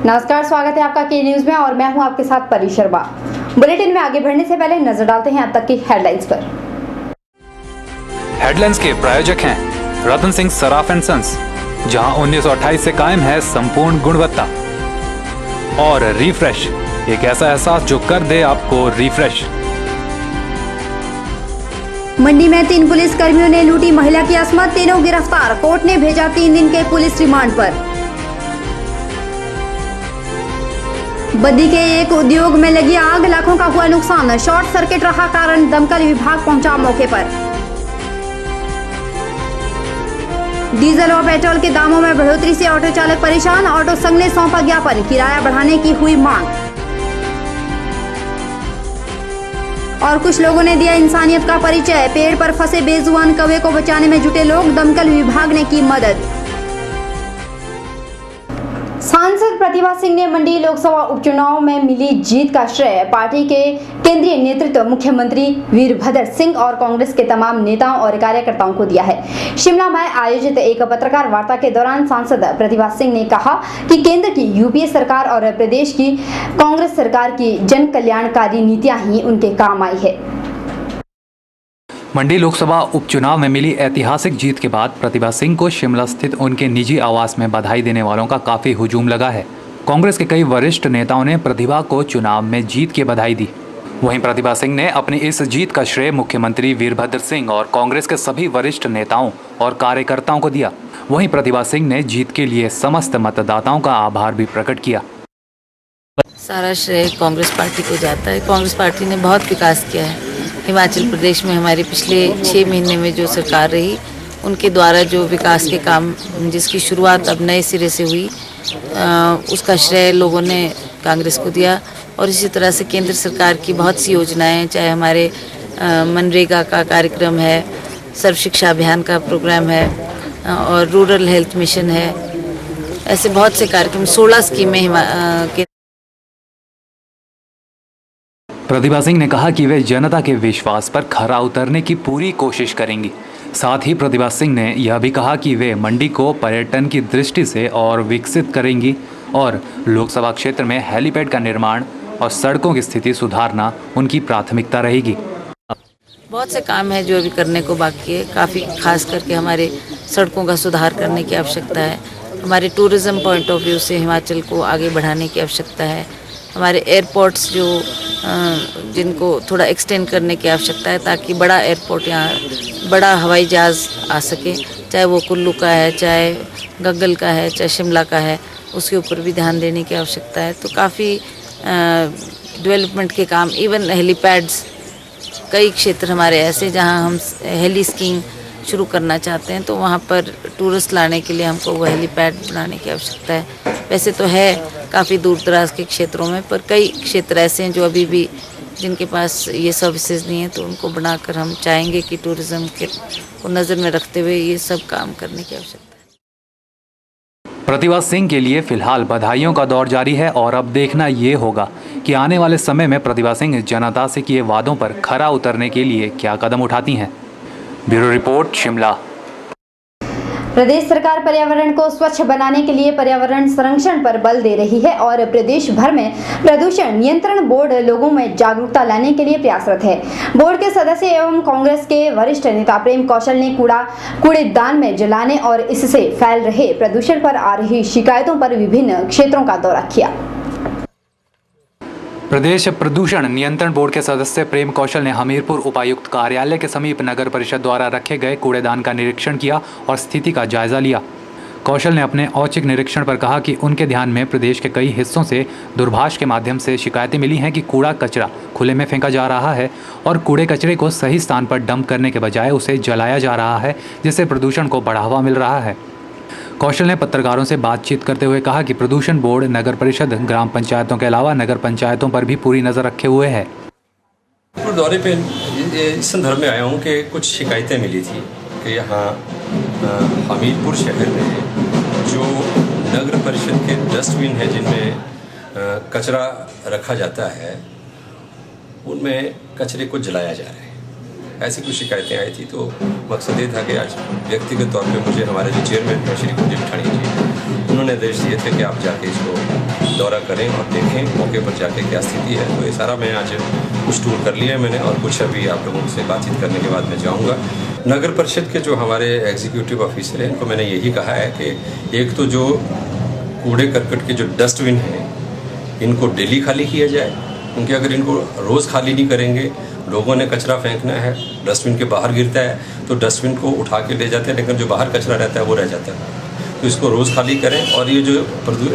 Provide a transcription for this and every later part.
नमस्कार, स्वागत है आपका के न्यूज में और मैं हूं आपके साथ परी शर्मा। बुलेटिन में आगे बढ़ने से पहले नजर डालते हैं अब तक की हेडलाइंस पर। हेडलाइंस के प्रायोजक हैं रतन सिंह सराफ एंड सन्स, जहां 1928 से कायम है संपूर्ण गुणवत्ता। और रिफ्रेश, एक ऐसा एहसास जो कर दे आपको रिफ्रेश। मंडी में 3 पुलिस कर्मियों ने लूटी महिला की असमत, तीनों गिरफ्तार, कोर्ट ने भेजा 3 दिन के पुलिस रिमांड पर। बद्दी के एक उद्योग में लगी आग, लाखों का हुआ नुकसान, शॉर्ट सर्किट रहा कारण, दमकल विभाग पहुंचा मौके पर। डीजल और पेट्रोल के दामों में बढ़ोतरी से ऑटो चालक परेशान, ऑटो संघ ने सौंपा ज्ञापन, किराया बढ़ाने की हुई मांग। और कुछ लोगों ने दिया इंसानियत का परिचय, पेड़ पर फंसे बेजुबान कौवे को बचाने में जुटे लोग, दमकल विभाग ने की मदद। सांसद प्रतिभा सिंह ने मंडी लोकसभा उपचुनाव में मिली जीत का श्रेय पार्टी के केंद्रीय नेतृत्व, मुख्यमंत्री वीरभद्र सिंह और कांग्रेस के तमाम नेताओं और कार्यकर्ताओं को दिया है। शिमला में आयोजित एक पत्रकार वार्ता के दौरान सांसद प्रतिभा सिंह ने कहा कि केंद्र की यूपीए सरकार और प्रदेश की कांग्रेस सरकार की जन कल्याणकारी नीतियां ही उनके काम आई है। मंडी लोकसभा उपचुनाव में मिली ऐतिहासिक जीत के बाद प्रतिभा सिंह को शिमला स्थित उनके निजी आवास में बधाई देने वालों का काफी हुजूम लगा है। कांग्रेस के कई वरिष्ठ नेताओं ने प्रतिभा को चुनाव में जीत की बधाई दी। वहीं प्रतिभा सिंह ने अपनी इस जीत का श्रेय मुख्यमंत्री वीरभद्र सिंह और कांग्रेस के सभी वरिष्ठ नेताओं और कार्यकर्ताओं को दिया। वहीं प्रतिभा सिंह ने जीत के लिए समस्त मतदाताओं का आभार भी प्रकट किया। सारा श्रेय कांग्रेस पार्टी को जाता है। कांग्रेस पार्टी ने बहुत विकास किया है। हिमाचल प्रदेश में हमारे पिछले 6 महीने में जो सरकार रही, उनके द्वारा जो विकास के काम जिसकी शुरुआत अब नए सिरे से हुई, उसका श्रेय लोगों ने कांग्रेस को दिया। और इसी तरह से केंद्र सरकार की बहुत सी योजनाएं, चाहे हमारे मनरेगा का कार्यक्रम है, सर्व शिक्षा अभियान का प्रोग्राम है और रूरल हेल्थ मिशन है, ऐसे बहुत से कार्यक्रम, 16 स्कीमें प्रतिभा सिंह ने कहा कि वे जनता के विश्वास पर खरा उतरने की पूरी कोशिश करेंगी। साथ ही प्रतिभा सिंह ने यह भी कहा कि वे मंडी को पर्यटन की दृष्टि से और विकसित करेंगी और लोकसभा क्षेत्र में हेलीपैड का निर्माण और सड़कों की स्थिति सुधारना उनकी प्राथमिकता रहेगी। बहुत से काम है जो अभी करने को बाकी है। काफ़ी खास करके हमारे सड़कों का सुधार करने की आवश्यकता है। हमारे टूरिज़्म पॉइंट ऑफ व्यू से हिमाचल को आगे बढ़ाने की आवश्यकता है। हमारे एयरपोर्ट्स जो जिनको थोड़ा एक्सटेंड करने की आवश्यकता है, ताकि बड़ा एयरपोर्ट यहाँ, बड़ा हवाई जहाज़ आ सके, चाहे वो कुल्लू का है, चाहे गग्गल का है, चाहे शिमला का है, उसके ऊपर भी ध्यान देने की आवश्यकता है। तो काफ़ी डेवलपमेंट के काम, इवन हेलीपैड्स, कई क्षेत्र हमारे ऐसे जहाँ हम हेली स्कीइंग शुरू करना चाहते हैं, तो वहाँ पर टूरिस्ट लाने के लिए हमको वो हेलीपैड बनाने की आवश्यकता है। वैसे तो है काफ़ी दूर दराज के क्षेत्रों में, पर कई क्षेत्र ऐसे हैं जो अभी भी जिनके पास ये सर्विसेज नहीं है, तो उनको बनाकर हम चाहेंगे कि टूरिज़्म के को नज़र में रखते हुए ये सब काम करने की आवश्यकता है। प्रतिभा सिंह के लिए फिलहाल बधाइयों का दौर जारी है और अब देखना ये होगा कि आने वाले समय में प्रतिभा सिंह जनता से किए वादों पर खरा उतरने के लिए क्या कदम उठाती हैं। Bureau report, Shimla. प्रदेश सरकार पर्यावरण को स्वच्छ बनाने के लिए पर्यावरण संरक्षण पर बल दे रही है और प्रदेश भर में प्रदूषण नियंत्रण बोर्ड लोगों में जागरूकता लाने के लिए प्रयासरत है। बोर्ड के सदस्य एवं कांग्रेस के वरिष्ठ नेता प्रेम कौशल ने कूड़ेदान में जलाने और इससे फैल रहे प्रदूषण पर आ रही शिकायतों पर विभिन्न क्षेत्रों का दौरा किया। प्रदेश प्रदूषण नियंत्रण बोर्ड के सदस्य प्रेम कौशल ने हमीरपुर उपायुक्त कार्यालय के समीप नगर परिषद द्वारा रखे गए कूड़ेदान का निरीक्षण किया और स्थिति का जायजा लिया। कौशल ने अपने औचक निरीक्षण पर कहा कि उनके ध्यान में प्रदेश के कई हिस्सों से दूरभाष के माध्यम से शिकायतें मिली हैं कि कूड़ा कचरा खुले में फेंका जा रहा है और कूड़े कचरे को सही स्थान पर डंप करने के बजाय उसे जलाया जा रहा है, जिससे प्रदूषण को बढ़ावा मिल रहा है। कौशल ने पत्रकारों से बातचीत करते हुए कहा कि प्रदूषण बोर्ड नगर परिषद, ग्राम पंचायतों के अलावा नगर पंचायतों पर भी पूरी नज़र रखे हुए है। दौरे पे इस संदर्भ में आया हूँ कि कुछ शिकायतें मिली थी कि यहाँ हमीरपुर शहर में जो नगर परिषद के डस्टबिन है जिनमें कचरा रखा जाता है, उनमें कचरे को जलाया जा रहा है। ऐसी कुछ शिकायतें आई थी। तो मकसद ये था कि आज व्यक्तिगत तौर पे मुझे हमारे जो चेयरमैन हैं श्री कुलदीप ठाणी जी, उन्होंने निर्देश दिए थे कि आप जाके इसको दौरा करें और देखें मौके पर जाके क्या स्थिति है। तो ये सारा मैं आज कुछ टूर कर लिया है मैंने, और कुछ अभी आप लोगों से बातचीत करने के बाद मैं जाऊँगा। नगर परिषद के जो हमारे एग्जीक्यूटिव ऑफिसर हैं, इनको मैंने यही कहा है कि एक तो जो कूड़े करकट के जो डस्टबिन हैं, इनको डेली खाली किया जाए, क्योंकि अगर इनको रोज़ खाली नहीं करेंगे, लोगों ने कचरा फेंकना है, डस्टबिन के बाहर गिरता है तो डस्टबिन को उठा के ले जाते हैं, लेकिन जो बाहर कचरा रहता है वो रह जाता है। तो इसको रोज़ खाली करें, और ये जो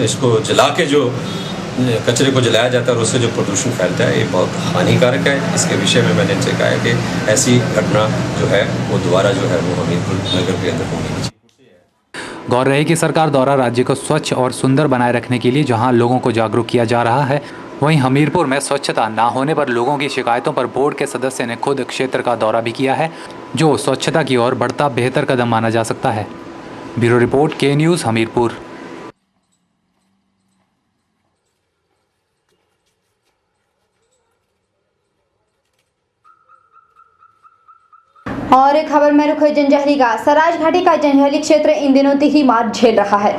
इसको जला के जो कचरे को जलाया जाता है और उससे जो प्रदूषण फैलता है, ये बहुत हानिकारक है। इसके विषय में मैंने इनसे कहा है कि ऐसी घटना जो है वो दोबारा जो है वो हमीरपुर नगर के अंदर होनी नहीं चाहिए। गौर रहे कि सरकार द्वारा राज्य को स्वच्छ और सुंदर बनाए रखने के लिए जहां लोगों को जागरूक किया जा रहा है, वहीं हमीरपुर में स्वच्छता ना होने पर लोगों की शिकायतों पर बोर्ड के सदस्य ने खुद क्षेत्र का दौरा भी किया है, जो स्वच्छता की ओर बढ़ता बेहतर कदम माना जा सकता है। ब्यूरो रिपोर्ट, के न्यूज़, हमीरपुर। और एक खबर में रुख है जंजैहली का। सराज घाटी का जंजैहली क्षेत्र इन दिनों तिही मार झेल रहा है।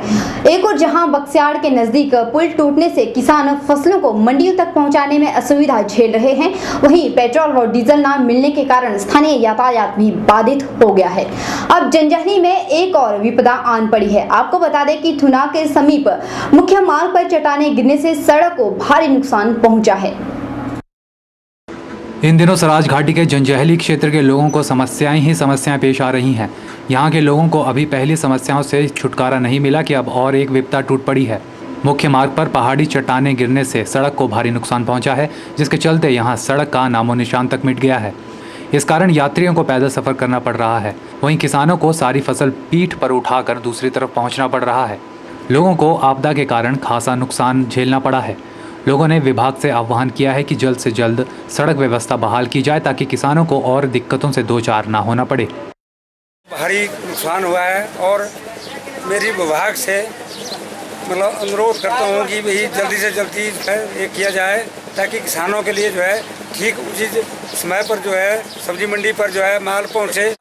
एक और जहां बक्सियाड़ के नजदीक पुल टूटने से किसान फसलों को मंडियों तक पहुंचाने में असुविधा झेल रहे हैं, वहीं पेट्रोल और डीजल न मिलने के कारण स्थानीय यातायात भी बाधित हो गया है। अब जंजैहली में एक और विपदा आन पड़ी है। आपको बता दें कि थुना के समीप मुख्य मार्ग पर चट्टानें गिरने से सड़क को भारी नुकसान पहुंचा है। इन दिनों सराज घाटी के जंजैहली क्षेत्र के लोगों को समस्याएं पेश आ रही हैं। यहाँ के लोगों को अभी पहली समस्याओं से छुटकारा नहीं मिला कि अब और एक विपदा टूट पड़ी है। मुख्य मार्ग पर पहाड़ी चट्टानें गिरने से सड़क को भारी नुकसान पहुंचा है, जिसके चलते यहाँ सड़क का नामो निशान तक मिट गया है। इस कारण यात्रियों को पैदल सफर करना पड़ रहा है। वहीं किसानों को सारी फसल पीठ पर उठाकर दूसरी तरफ पहुँचना पड़ रहा है। लोगों को आपदा के कारण खासा नुकसान झेलना पड़ा है। लोगों ने विभाग से आह्वान किया है कि जल्द से जल्द सड़क व्यवस्था बहाल की जाए, ताकि किसानों को और दिक्कतों से दो चार ना होना पड़े। भारी नुकसान हुआ है, और मेरी विभाग से मतलब अनुरोध करता हूँ कि भाई जल्दी से जल्दी जो है ये किया जाए, ताकि किसानों के लिए जो है ठीक उचित समय पर जो है सब्जी मंडी पर जो है माल पहुँचे।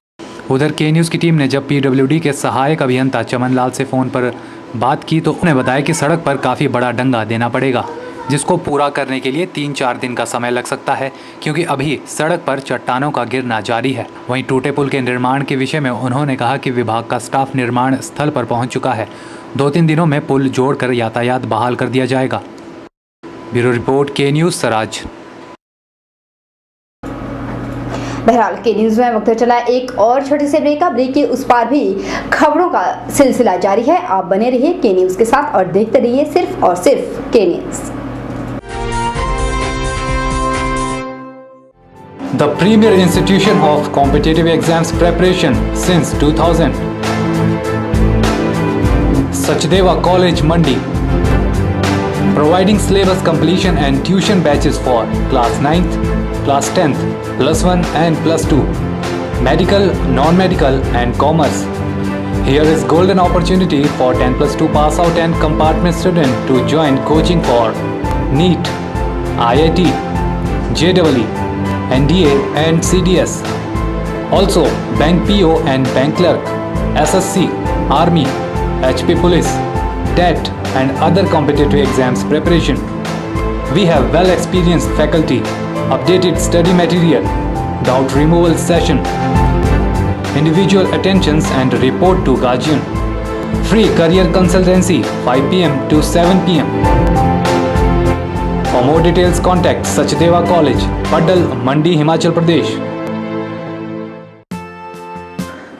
उधर के न्यूज़ की टीम ने जब पीडब्ल्यूडी के सहायक अभियंता चमन लाल से फ़ोन पर बात की तो उन्हें बताया कि सड़क पर काफ़ी बड़ा डंगा देना पड़ेगा, जिसको पूरा करने के लिए 3-4 दिन का समय लग सकता है, क्योंकि अभी सड़क पर चट्टानों का गिरना जारी है। वहीं टूटे पुल के निर्माण के विषय में उन्होंने कहा कि विभाग का स्टाफ निर्माण स्थल पर पहुंच चुका है। 2-3 दिनों में पुल जोड़कर यातायात बहाल कर दिया जाएगा। ब्यूरो रिपोर्ट, के न्यूज़, सराज। बहरहाल के न्यूज में वक्त चला एक और छोटे से ब्रेक का। ब्रेक के उस पार भी खबरों का सिलसिला जारी है। आप बने रहिए के न्यूज के साथ और देखते रहिए सिर्फ और सिर्फ के news. The premier institution of competitive exams preparation since 2000. Sachdeva College, Mandi. Providing syllabus completion and tuition batches for class 9th, class 10th, plus 1 and plus 2. Medical, non-medical and commerce. Here is golden opportunity for 10+2 pass out and compartment student to join coaching for NEET, IIT, JEE, NDA and CDS. Also bank PO and bank clerk, SSC, Army, HP Police, TET and other competitive exams preparation. We have well experienced faculty, updated study material, doubt removal session, individual attentions and report to guardian. Free career consultancy 5 PM to 7 PM. For more details, contact Sachdeva College, Padal, Mandi, Himachal Pradesh.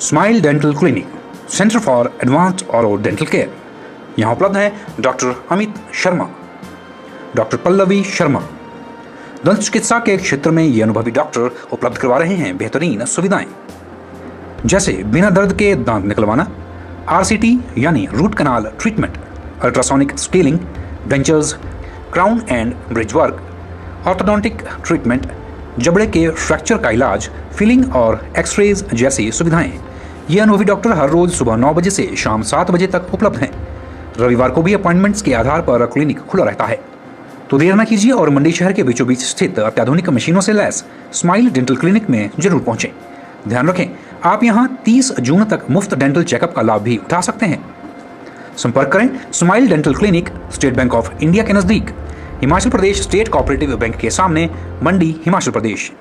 Smile dental clinic, centre for advanced Auro dental care. यहाँ उपलब्ध है doctor Amit Sharma, doctor Pallavi Sharma. दंत चिकित्सा के क्षेत्र में ये अनुभवी डॉक्टर उपलब्ध करवा रहे हैं बेहतरीन सुविधाएं, जैसे बिना दर्द के दांत निकलवाना, RCT यानी root canal treatment, ultrasonic scaling, dentures, crown and bridge work, orthodontic treatment, जबड़े के फ्रैक्चर का इलाज, फिलिंग और एक्सरेज जैसी सुविधाएं। ये अनुभवी डॉक्टर हर रोज सुबह 9 बजे से शाम 7 बजे तक उपलब्ध हैं। रविवार को भी अपॉइंटमेंट्स के आधार पर क्लिनिक खुला रहता है। तो देर न कीजिए और मंडी शहर के बीचों बीच स्थित अत्याधुनिक मशीनों से लैस स्माइल डेंटल क्लिनिक में जरूर पहुंचें। ध्यान रखें, आप यहां 30 जून तक मुफ्त डेंटल चेकअप का लाभ भी उठा सकते हैं। संपर्क करें smile dental clinic, state bank of India के नजदीक, Himachal Pradesh state cooperative bank के सामने, मंडी, हिमाचल प्रदेश।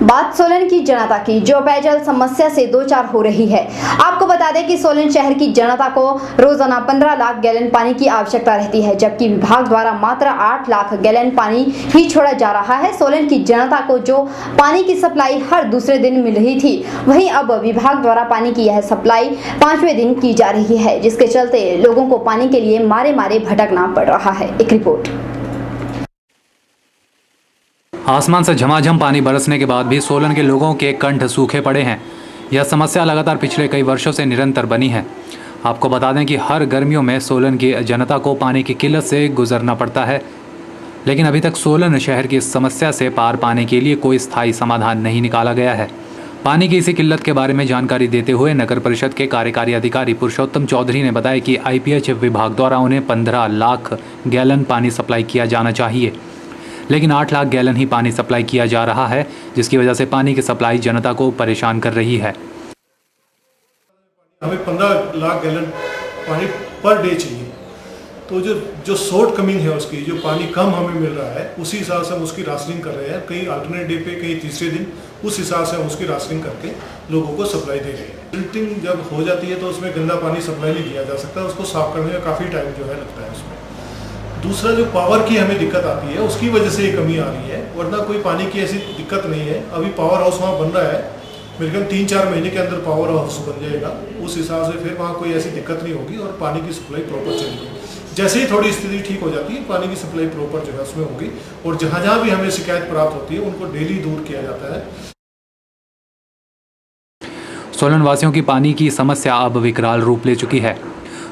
बात सोलन की जनता की, जो पेयजल समस्या से दो चार हो रही है। आपको बता दें कि सोलन शहर की जनता को रोजाना 15 लाख गैलन पानी की आवश्यकता रहती है, जबकि विभाग द्वारा मात्र 8 लाख गैलन पानी ही छोड़ा जा रहा है। सोलन की जनता को जो पानी की सप्लाई हर दूसरे दिन मिल रही थी, वहीं अब विभाग द्वारा पानी की यह सप्लाई 5वें दिन की जा रही है, जिसके चलते लोगों को पानी के लिए मारे मारे भटकना पड़ रहा है। एक रिपोर्ट। आसमान से झमाझम पानी बरसने के बाद भी सोलन के लोगों के कंठ सूखे पड़े हैं। यह समस्या लगातार पिछले कई वर्षों से निरंतर बनी है। आपको बता दें कि हर गर्मियों में सोलन की जनता को पानी की किल्लत से गुजरना पड़ता है, लेकिन अभी तक सोलन शहर की इस समस्या से पार पाने के लिए कोई स्थायी समाधान नहीं निकाला गया है। पानी की इसी किल्लत के बारे में जानकारी देते हुए नगर परिषद के कार्यकारी अधिकारी पुरुषोत्तम चौधरी ने बताया कि IPH विभाग द्वारा उन्हें 15 लाख गैलन पानी सप्लाई किया जाना चाहिए, लेकिन 8 लाख गैलन ही पानी सप्लाई किया जा रहा है, जिसकी वजह से पानी की सप्लाई जनता को परेशान कर रही है। हमें 15 लाख गैलन पानी पर डे चाहिए, तो जो शॉर्ट कमिंग है उसकी, जो पानी कम हमें मिल रहा है, उसी हिसाब से हम उसकी राशनिंग कर रहे हैं। कई अल्टरनेट डे पे, कई तीसरे दिन, उस हिसाब से हम उसकी राशनिंग करके लोगों को सप्लाई दे रहे हैं। फिल्टरिंग जब हो जाती है तो उसमें गंदा पानी सप्लाई नहीं दिया जा सकता, उसको साफ करने में काफ़ी टाइम जो है लगता है उसमें। दूसरा, जो पावर की हमें दिक्कत आती है, उसकी वजह से ये कमी आ रही है, वरना कोई पानी की ऐसी दिक्कत नहीं है। अभी पावर हाउस वहाँ बन रहा है, मेरे ख्याल 3-4 महीने के अंदर पावर हाउस बन जाएगा। उस हिसाब से फिर वहाँ कोई ऐसी दिक्कत नहीं होगी और पानी की सप्लाई प्रॉपर चलेगी। जैसे ही थोड़ी स्थिति ठीक हो जाती है, पानी की सप्लाई प्रॉपर जो है उसमें होगी, और जहाँ जहाँ भी हमें शिकायत प्राप्त होती है उनको डेली दूर किया जाता है। सोलन वासियों की पानी की समस्या अब विकराल रूप ले चुकी है।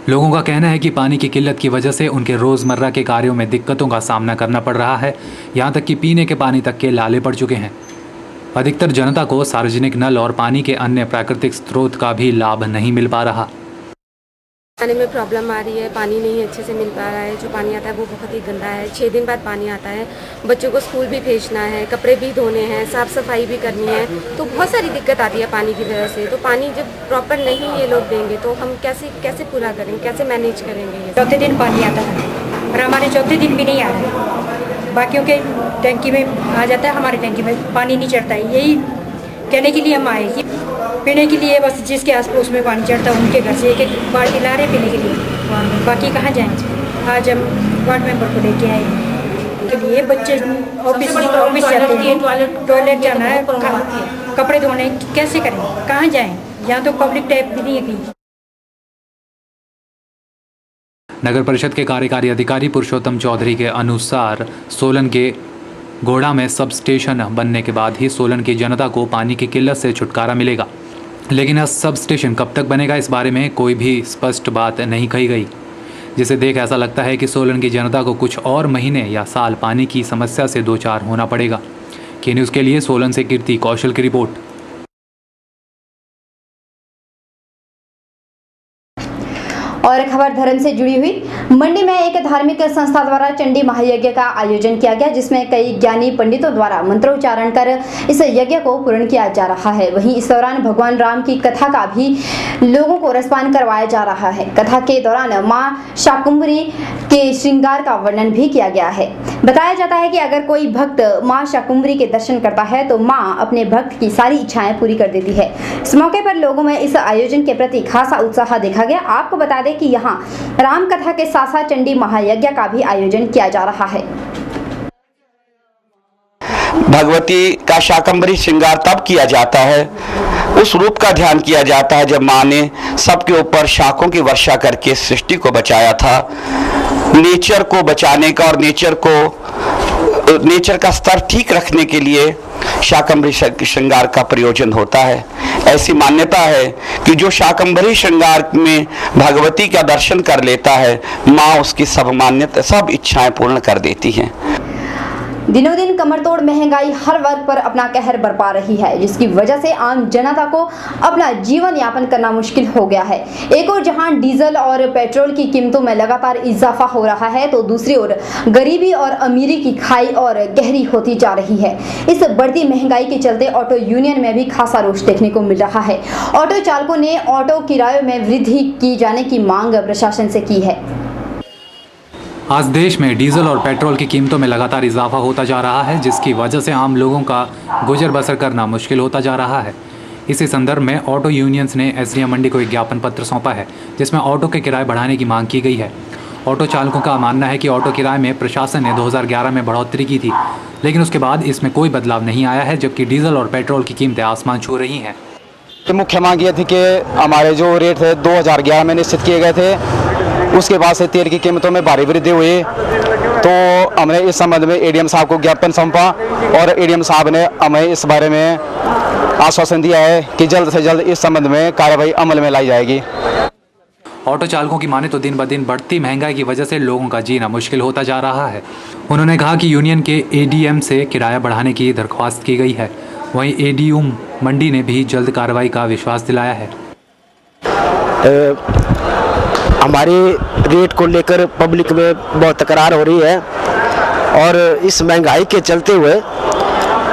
लोगों का कहना है कि पानी की किल्लत की वजह से उनके रोज़मर्रा के कार्यों में दिक्कतों का सामना करना पड़ रहा है। यहाँ तक कि पीने के पानी तक के लाले पड़ चुके हैं। अधिकतर जनता को सार्वजनिक नल और पानी के अन्य प्राकृतिक स्रोत का भी लाभ नहीं मिल पा रहा। पानी में प्रॉब्लम आ रही है, पानी नहीं अच्छे से मिल पा रहा है। जो पानी आता है वो बहुत ही गंदा है। 6 दिन बाद पानी आता है, बच्चों को स्कूल भी भेजना है, कपड़े भी धोने हैं, साफ़ सफाई भी करनी है, तो बहुत सारी दिक्कत आती है पानी की वजह से। तो पानी जब प्रॉपर नहीं ये लोग देंगे तो हम कैसे पूरा करेंगे, कैसे मैनेज करेंगे। चौथे दिन पानी आता है और हमारे चौथे दिन भी नहीं आ रहा है। बाकियों के टैंकी में आ जाता है, हमारे टैंकी में पानी नहीं चढ़ता है। यही कहने के लिए हम आए कि पीने के लिए बस जिसके आस पड़ोस में पानी चढ़ता है उनके घर से एक बाल्टी ला रहे पीने के लिए, बाकी कहाँ जाएँ। आज हम वार्ड मेंबर को लेके आए के लिए, बच्चे ऑफिस जाते हैं, टॉयलेट जाना है, कपड़े धोने कैसे करें, कहाँ जाएँ। यहाँ तो पब्लिक टैप भी नहीं है कहीं। नगर परिषद के कार्यकारी अधिकारी पुरुषोत्तम चौधरी के अनुसार सोलन के गोड़ा में सब स्टेशन बनने के बाद ही सोलन की जनता को पानी की किल्लत से छुटकारा मिलेगा, लेकिन यह सब स्टेशन कब तक बनेगा, इस बारे में कोई भी स्पष्ट बात नहीं कही गई, जिसे देख ऐसा लगता है कि सोलन की जनता को कुछ और महीने या साल पानी की समस्या से दो चार होना पड़ेगा। के न्यूज़ के लिए सोलन से कीर्ति कौशल की रिपोर्ट। और खबर धर्म से जुड़ी हुई। मंडी में एक धार्मिक संस्था द्वारा चंडी महायज्ञ का आयोजन किया गया, जिसमें कई ज्ञानी पंडितों द्वारा मंत्रोच्चारण कर इस यज्ञ को पूर्ण किया जा रहा है। वहीं इस दौरान भगवान राम की कथा का भी लोगों को रसपान करवाया जा रहा है। कथा के दौरान मां शाकुंभरी के श्रृंगार का वर्णन भी किया गया है। बताया जाता है कि अगर कोई भक्त मां शाकुंभरी के दर्शन करता है तो मां अपने भक्त की सारी इच्छाएं पूरी कर देती है। इस मौके पर लोगों में इस आयोजन के प्रति खासा उत्साह देखा गया। आपको बता दें कि यहाँ राम कथा के साथ साथ चंडी महायज्ञ का भी आयोजन किया जा रहा है। भगवती का शाकंभरी श्रृंगार तब किया जाता है, उस रूप का ध्यान किया जाता है जब माँ ने सबके ऊपर शाखों की वर्षा करके सृष्टि को बचाया था। नेचर को बचाने का और नेचर का स्तर ठीक रखने के लिए शाकंभरी श्रृंगार का प्रयोजन होता है। ऐसी मान्यता है कि जो शाकंभरी श्रृंगार में भगवती का दर्शन कर लेता है, माँ उसकी सब इच्छाएं पूर्ण कर देती हैं। दिनों दिन कमरतोड़ महंगाई हर वर्ग पर अपना कहर बरपा रही है, जिसकी वजह से आम जनता को अपना जीवन यापन करना मुश्किल हो गया है। एक ओर जहां डीजल और पेट्रोल की कीमतों में लगातार इजाफा हो रहा है, तो दूसरी ओर गरीबी और अमीरी की खाई और गहरी होती जा रही है। इस बढ़ती महंगाई के चलते ऑटो यूनियन में भी खासा रोष देखने को मिल रहा है। ऑटो चालकों ने ऑटो किरायों में वृद्धि की जाने की मांग प्रशासन से की है। आज देश में डीजल और पेट्रोल की कीमतों में लगातार इजाफा होता जा रहा है, जिसकी वजह से आम लोगों का गुजर बसर करना मुश्किल होता जा रहा है। इसी संदर्भ में ऑटो यूनियंस ने एसडीएम मंडी को एक ज्ञापन पत्र सौंपा है, जिसमें ऑटो के किराए बढ़ाने की मांग की गई है। ऑटो चालकों का मानना है कि ऑटो किराए में प्रशासन ने 2011 में बढ़ोतरी की थी, लेकिन उसके बाद इसमें कोई बदलाव नहीं आया है, जबकि डीजल और पेट्रोल की कीमतें आसमान छू रही हैं। मुख्य मांग ये थी कि हमारे जो रेट थे 2011 में निश्चित किए गए थे, उसके बाद से तेल की कीमतों में भारी वृद्धि हुई, तो हमने इस संबंध में एडीएम साहब को ज्ञापन सौंपा और एडीएम साहब ने हमें इस बारे में आश्वासन दिया है कि जल्द से जल्द इस संबंध में कार्रवाई अमल में लाई जाएगी। ऑटो चालकों की माने तो दिन ब दिन बढ़ती महंगाई की वजह से लोगों का जीना मुश्किल होता जा रहा है। उन्होंने कहा कि यूनियन के एडीएम से किराया बढ़ाने की दरख्वास्त की गई है। वहीं एडीएम मंडी ने भी जल्द कार्रवाई का विश्वास दिलाया है। हमारे रेट को लेकर पब्लिक में बहुत तकरार हो रही है और इस महंगाई के चलते हुए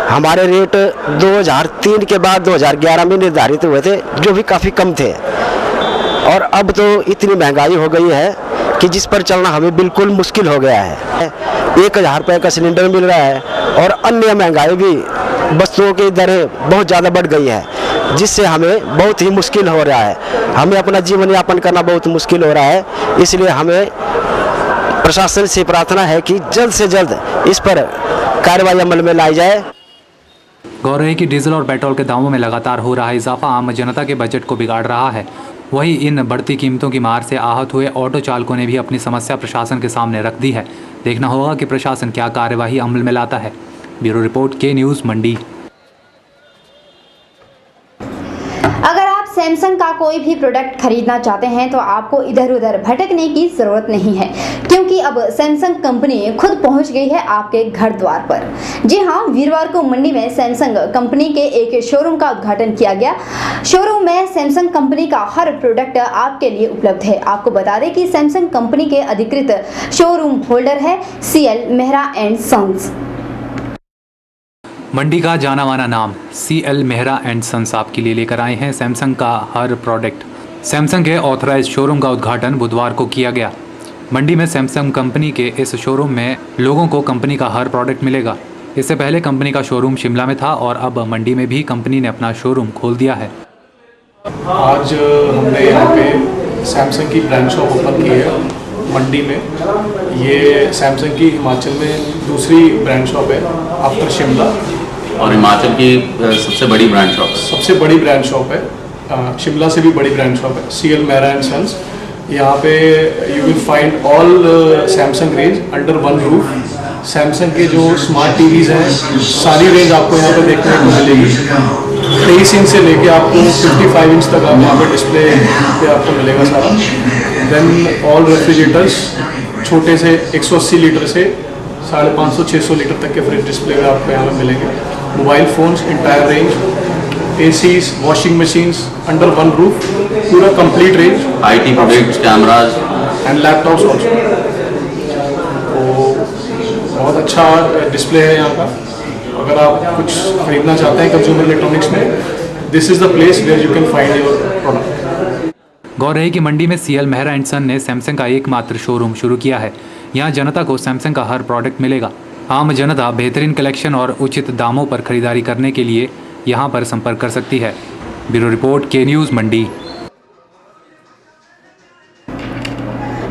हमारे रेट 2003 के बाद 2011 में निर्धारित हुए थे, जो भी काफ़ी कम थे, और अब तो इतनी महंगाई हो गई है कि जिस पर चलना हमें बिल्कुल मुश्किल हो गया है। 1000 रुपये का सिलेंडर मिल रहा है और अन्य महंगाई भी, वस्तुओं की दरें बहुत ज़्यादा बढ़ गई है, जिससे हमें बहुत ही मुश्किल हो रहा है। हमें अपना जीवन यापन करना बहुत मुश्किल हो रहा है। इसलिए हमें प्रशासन से प्रार्थना है कि जल्द से जल्द इस पर कार्रवाई अमल में लाई जाए। गौर है कि डीजल और पेट्रोल के दामों में लगातार हो रहा इजाफा आम जनता के बजट को बिगाड़ रहा है। वहीं इन बढ़ती कीमतों की मार से आहत हुए ऑटो चालकों ने भी अपनी समस्या प्रशासन के सामने रख दी है। देखना होगा कि प्रशासन क्या कार्यवाही अमल में लाता है। ब्यूरो रिपोर्ट, के न्यूज़, मंडी। अगर आप सैमसंग का कोई भी प्रोडक्ट खरीदना चाहते हैं तो आपको इधर उधर भटकने की जरूरत नहीं है, क्योंकि अब सैमसंग कंपनी खुद पहुंच गई है आपके घर द्वार पर। जी हां, वीरवार को मंडी में सैमसंग कंपनी के एक शोरूम का उद्घाटन किया गया। शोरूम में सैमसंग कंपनी का हर प्रोडक्ट आपके लिए उपलब्ध है। आपको बता दें कि सैमसंग कंपनी के अधिकृत शोरूम होल्डर है CL मेहरा एंड सन्स। मंडी का जाना माना नाम CL मेहरा एंड सन्स आपके लिए लेकर आए हैं सैमसंग का हर प्रोडक्ट। सैमसंग के ऑथराइज्ड शोरूम का उद्घाटन बुधवार को किया गया। मंडी में सैमसंग कंपनी के इस शोरूम में लोगों को कंपनी का हर प्रोडक्ट मिलेगा। इससे पहले कंपनी का शोरूम शिमला में था और अब मंडी में भी कंपनी ने अपना शोरूम खोल दिया है। आज हमने यहाँ पे सैमसंग की ब्रांच शॉप ओपन की है मंडी में। ये सैमसंग की हिमाचल में दूसरी ब्रांच शॉप है आफ्टर शिमला, और हिमाचल की सबसे बड़ी ब्रांच शॉप, सबसे बड़ी ब्रांच शॉप है। शिमला से भी बड़ी ब्रांच शॉप है, CL मेहरा एंड सन्स। यहाँ पे you will find all Samsung range under one roof. Samsung के जो स्मार्ट टीवीज़ हैं, सारी रेंज आपको यहाँ पे देखने को मिलेगी। 23 इंच से लेके आपको 55 इंच तक आप यहाँ पे डिस्प्ले पे आपको मिलेगा सारा। देन ऑल रेफ्रिजरेटर्स, छोटे से 180 लीटर से 550-600 लीटर तक के फ्रिज डिस्प्ले में आपको यहाँ पे मिलेंगे। Mobile phones entire range, ACs, washing machines under one roof, पूरा complete range. IT products, cameras and laptops also. तो बहुत अच्छा डिस्प्ले है यहाँ का। अगर आप कुछ खरीदना चाहते हैं कंज्यूमर इलेक्ट्रॉनिक्स में, this is the place where you can find your product. गौर है कि मंडी में CL मेहरा एंड सन ने सैमसंग का एकमात्र शोरूम शुरू किया है। यहाँ जनता को सैमसंग का हर प्रोडक्ट मिलेगा। आम जनता बेहतरीन कलेक्शन और उचित दामों पर खरीदारी करने के लिए यहाँ पर संपर्क कर सकती है। ब्यूरो रिपोर्ट, के न्यूज़, मंडी।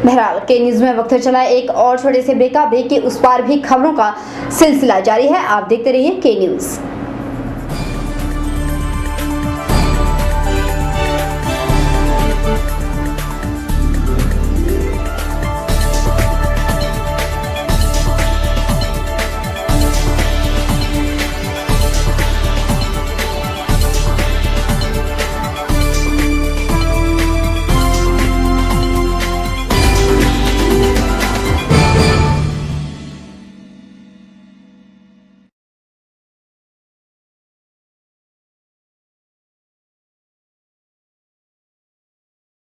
बहरहाल के न्यूज़ में वक्त चला एक और छोटे से ब्रेक के उस पार भी खबरों का सिलसिला जारी है। आप देखते रहिए के न्यूज़।